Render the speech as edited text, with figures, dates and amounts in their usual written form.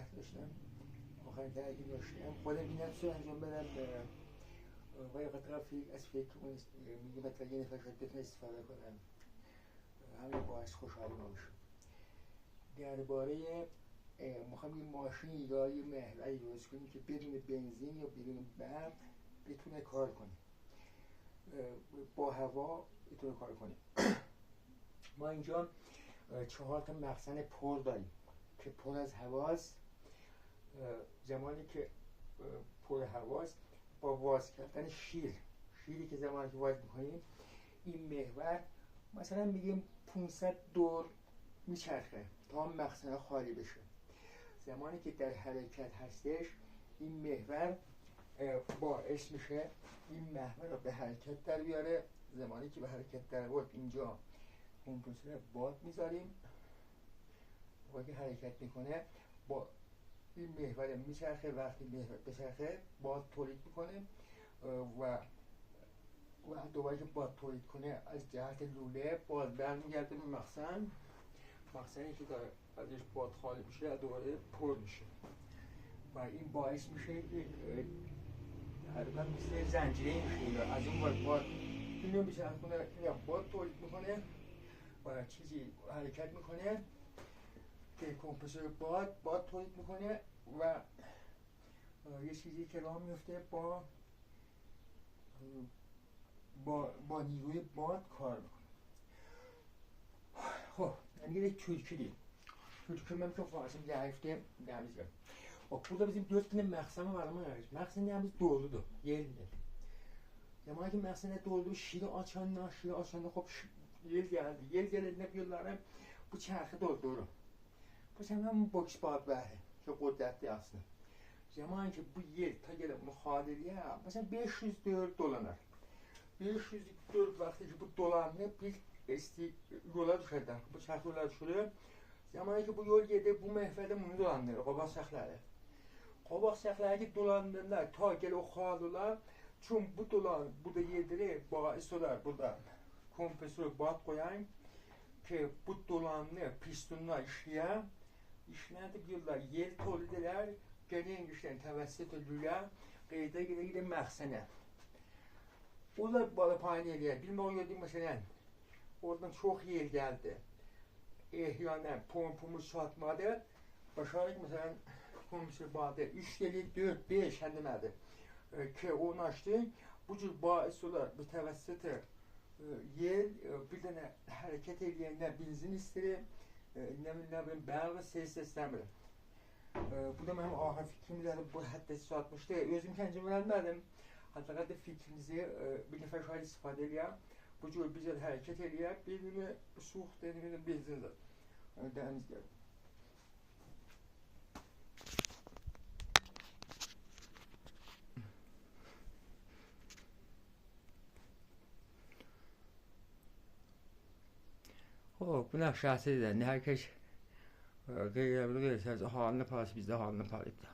نگه داشتم، آخرین درگیر داشتم خودم این نفس رو انجام بدم و یه طرفی از فکر میگه مثلا یه نفر شاید بتونه استفاده کنم، همین باعث خوشحالی ما میشه. درباره میخوام یه ماشین یا یه محوری درست کنیم که بدون بنزین یا بدون برق بتونه کار کنه، با هوا بتونه کار کنه. ما اینجا 4 تا مخزن پر داریم که پر از هواست. زمانی که پر هواست با واز کردن شیری که زمانی که واز میکنیم این محور مثلا میگیم 500 دور میچرخه تا مخزن خالی بشه. زمانی که در حرکت هستش این محور باعث میشه این محور رو به حرکت در بیاره. زمانی که به حرکت در بیاد اینجا کمپرسور باد میذاریم، وقتی که حرکت میکنه با این محور میچرخه، وقتی محور بچرخه باد تولید میکنه و دوباره که باد تولید کنه از جهت لوله باد برمیگرده به مخزنی که داره ازش باد خالی میشه دوباره پر میشه و این باعث میشه حرکت مثل زنجیره میشه. از اون باد اینو میچرخونه، این باد تولید میکنه و چیزی حرکت میکنه که کمپرسور باد تولید میکنه و یه چیزی که راه میفته با نیروی باد کار میکنه. خب یعنی ترکی من تو فارسی گرفته نمیزه و burada bizim 4 tane məxsən var ama məxsənlərimiz doludur, yeldir. Zamanı ki məxsənlər doludur, şiri açanlar xop yel gəldi. Yel gələndə yollara bu çarxı doldurur. Bu səmən boks bad bəri ki qüddətli aslında. Zamanı ki bu yel ta gələ müxadiriyə məsələn 500 dör dolanır. 500 dör vaxtı ki bu dolanır bir yola düşərlər. Bu çarx yola düşürür. Zamanı ki bu yol gedir, bu məhvədə bunu dolandırır, qobaq səxləri. Qobaq səxləri dolandırırlar, ta gələ o xalılar. Çün bu da yedirir, bais olar burada kompresör bad qoyan ki bu dolanır, pistonlar işləyəndə yollar yel tolid edər, gələn işləyən təvəssüt lülə, qeydə gedə məxsənə. O da balı payını eləyər. Bilmə o gördüyüm məsələn, oradan çox yel gəldi. Ehyanə pompumuz çatmadı. Başarıq məsələn kompresör badı 3 yeli 4, 5 həndimədir. Ki onu açtı. Bu cür bais olar bu təvəssüt yel bir dənə hərəkət eləyəndə benzin istəyir, nə bilim bəğ səslənmir. Bu da mənim ahir fikrimdir. Bu hətta satmışdı. Özüm kəncim vermədim. Hatta da fikrinizi bir nəfər şahid istifadə eləyəm. Bu cür bizə hərəkət eləyər, bir-birini suux denilmə benzindir. Dəniz gəlir. خب bu nəqşəsi də hər kəs qeyri-qeyri halını paylaşıb bizdə halını paylaşıb.